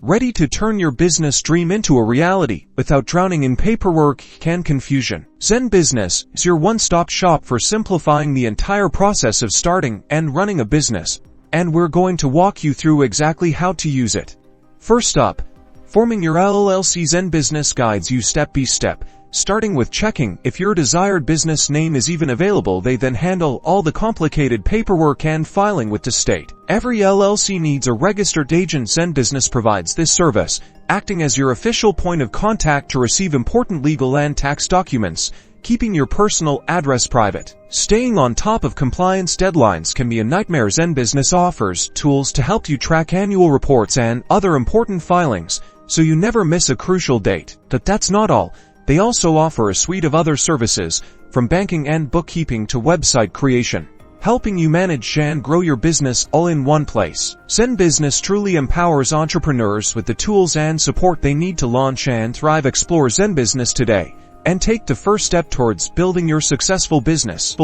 ready to turn your business dream into a reality without drowning in paperwork and confusion. ZenBusiness is your one-stop shop for simplifying the entire process of starting and running a business, and we're going to walk you through exactly how to use it. First up, forming your LLC. ZenBusiness guides you step by step, starting with checking if your desired business name is even available. They then handle all the complicated paperwork and filing with the state. Every LLC needs a registered agent. ZenBusiness provides this service, acting as your official point of contact to receive important legal and tax documents, keeping your personal address private. Staying on top of compliance deadlines can be a nightmare. ZenBusiness offers tools to help you track annual reports and other important filings, so you never miss a crucial date. But that's not all. They also offer a suite of other services, from banking and bookkeeping to website creation, helping you manage and grow your business all in one place. ZenBusiness truly empowers entrepreneurs with the tools and support they need to launch and thrive. Explore ZenBusiness today and take the first step towards building your successful business.